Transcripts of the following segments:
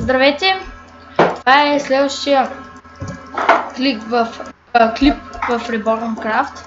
Здравейте! Това е следващия клип в Reborn Craft.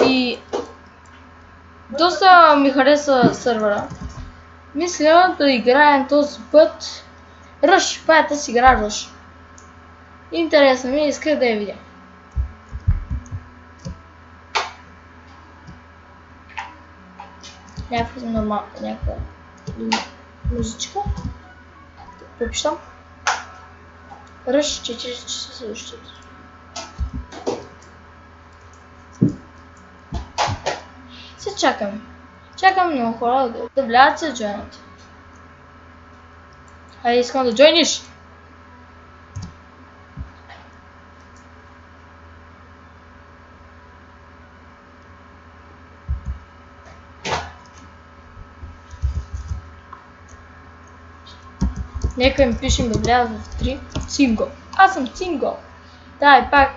И доста ми хареса сървъра. Мисля да играем този път Rush, паята си игра Rush. Интересно ми, исках да я видя. Някаква музичка. Попищам. Rush 4 часа следващото. Се чакам много хора да влязат се джойнат. Хайде, искам да джойниш! Нека им пишем да влязат в 3. Цинго. Аз съм Цинго. Да, и пак.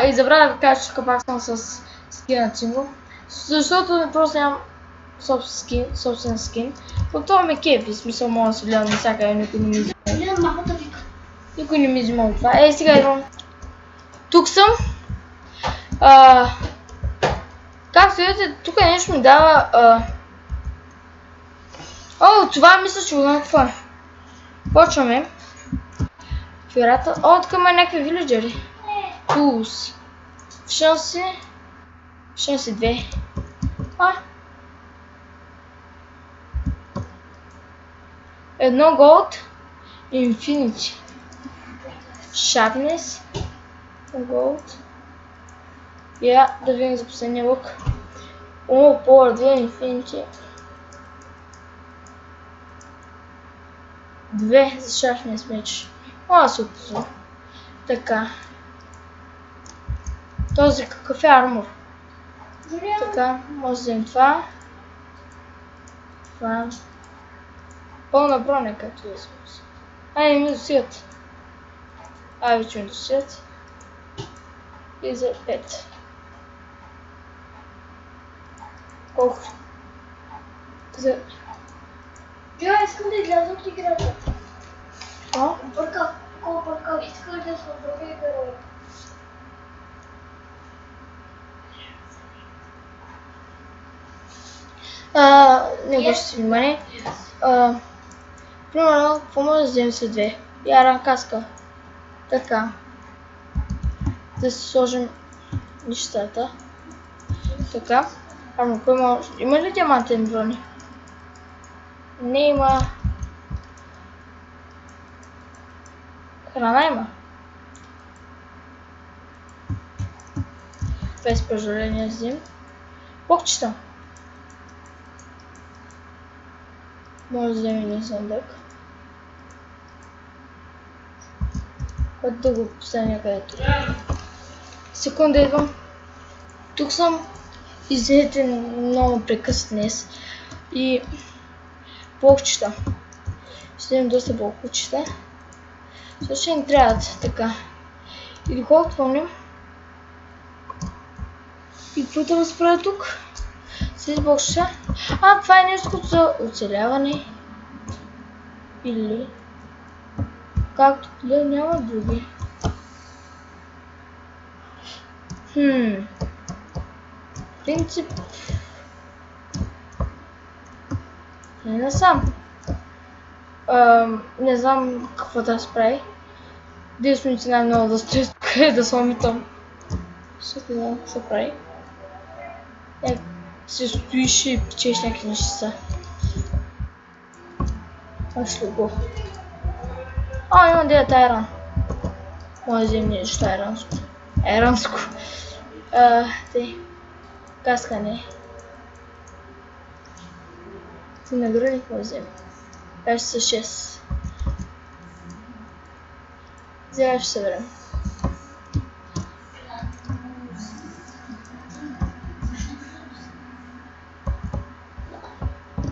И забравя да кажа, че пак съм с скина Цинго. Защото просто нямам собствен скин. От това ме кефи, смисъл мога да се вляза навсякъде, никой не ми взима. Никой не ми взима от това. Ей, сега идвам. Тук съм. Както видите, тук нещо ми дава... това мисля, че го знам какво е. Почваме. В играта. Тук има някакви вилиджери. Tools. Шанси 2. Едно Gold. Infinity. Sharpness. Gold. Да видим за последния лук. Power 2 Infinity. 2 за Sharpness меч. Супер. Така. Този какъв е армор? Така, може да вземем това. Пълна броня, както да се ми досият. Вече ми досият. И за 5. Колко? Искам да изляза от играта. Бъркал, искам да се обърка играта. Не обръща си внимание. Примерно, какво може да вземем след 2? Яра каска. Така. Да си сложим нещата. Така. Има ли диамантен брони? Не има. Храна има. Без прежаление взим. Блокчета. Може да вземем един съндък. Който да го поставя някъде тук. Секунда идвам. Тук съм. Извинете, много прекъсват днес. И блокчета. Ще имам доста блокчета. Също им трябват така. И доколкото помним. И какво да разправя тук? След блокчета. Това е нещо за оцеляване. Или както гледам, няма други. Принцип. Не сам. Не знам какво да се прави. Единствено, че най-много да стои тук е да слагаме там. Също не знам какво се прави. Се стоиш и печеш някакви неща. Аз ли го? Има 9 айрон. Може да вземем нещо айранско. Каска не. Ти награди ли какво вземем? Каже са 6. Вземем ще съберем.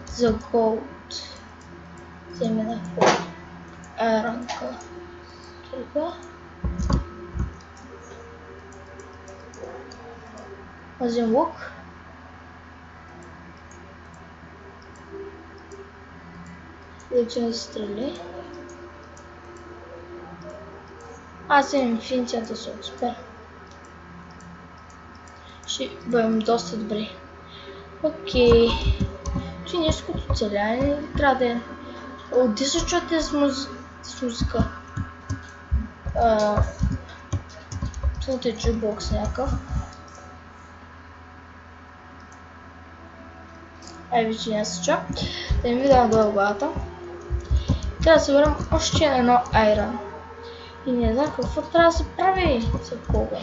За голд. Вземем някаква айронка. Това. Вземем лук. Вече стрели. Аз имам инфиницията супер. Ще бъдем доста добри. Окей. Че нещо като целяне трябва да е. Отди се чуете с музика. Тут е джукбокс някакъв. Вече не се чу. Да ми видам долу главата. Трябва да съберем още едно айрон. И не знам какво трябва да се прави за кого.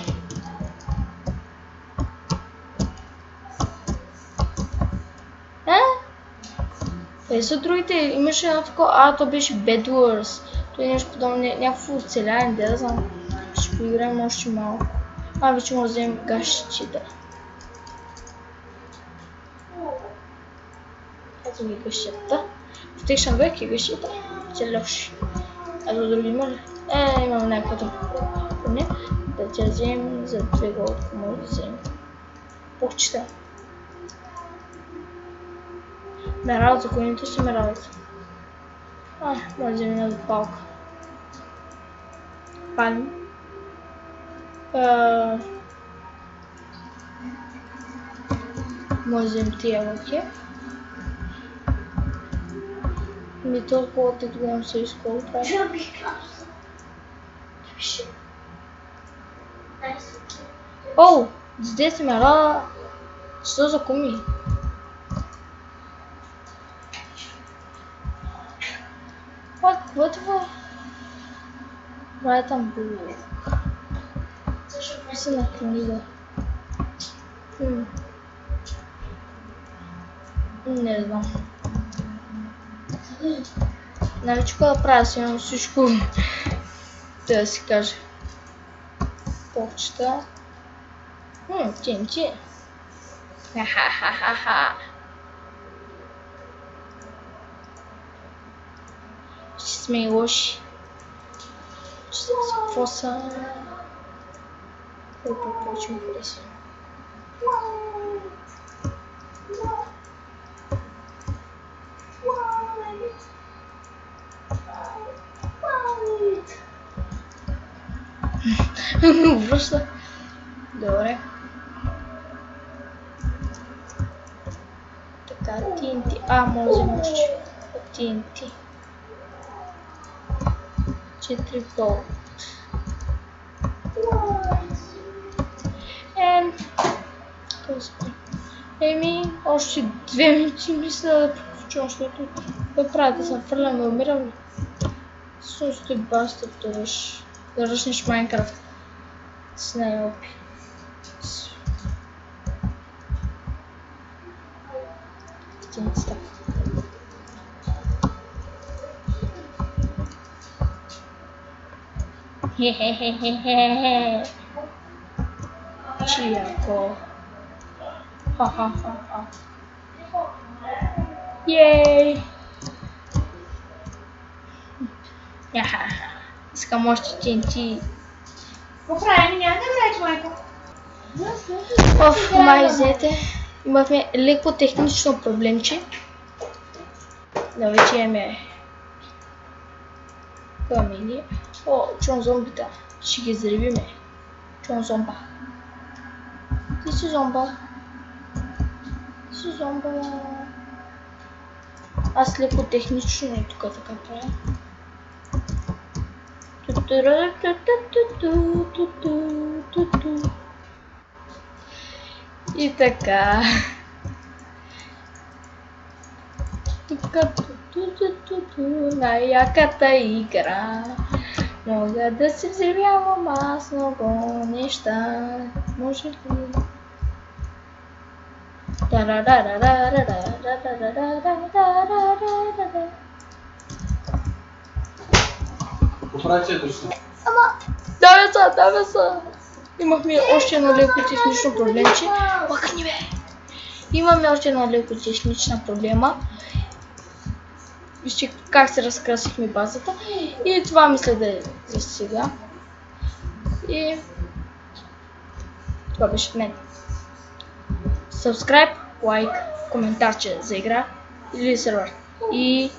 Къде са другите? Имаше едно такова, то беше Bed Wars. То е нещо подобно, някакво оцеляване, да знам. Ще поиграем още малко. Вече може да вземем гащите. Ето ги гащета. Втекшен бек и гащета. Целяш. Ето други има ли? Имам някакво поне. Да тя вземем за 2 голдка, може да вземем. Почета. Ме работа, коните ще ме работа. Може да вземем една допалка. Палим. Може да вземем тия лъки. Ми толкова да гледам се изколо прави. Оу! Здесь ме рада. Що за куми? What the fuck? Right on blue. Защо на книга? Не знам. Нали че да правя си имам всичко да си каже. Почта. TNT. Ха-ха-ха-ха-ха. Ще сме и лоши. Ще се какво са... Какво почвам хареса. Връща. Добре. Така, TNT. Може да още. TNT. 4 болт. Още 2 минути мисля да приключвам, защото да правя да съм фърлям да умирам ли. Също сте баста да ръчнеш Майнкрафт с най-опи. Стинцата. Хе-хе-хе-хе-хе. Чияко. Ха-ха-ха-ха. Йей! Яха-ха. Искам още TNT. Поправи, няма да влеч, майко. Май, взете. Имахме леко технично проблемче. Да, вече имаме камени. Чувам зомбита. Ще ги заребиме. Чувам зомба. Ти си зомба. Ти си зомба. Аз леко технично и тук така правя. И така. Най-яката игра. Мога да се взривявам аз много неща. Може ли? Давай са! Имахме още едно леко технично проблемче. Махни бе! Имаме още една леко технична проблема. Вижте как се разкрасихме базата. И това мисля да е за сега. И това беше от мен. Subscribe, лайк, коментарче за игра или сервер. И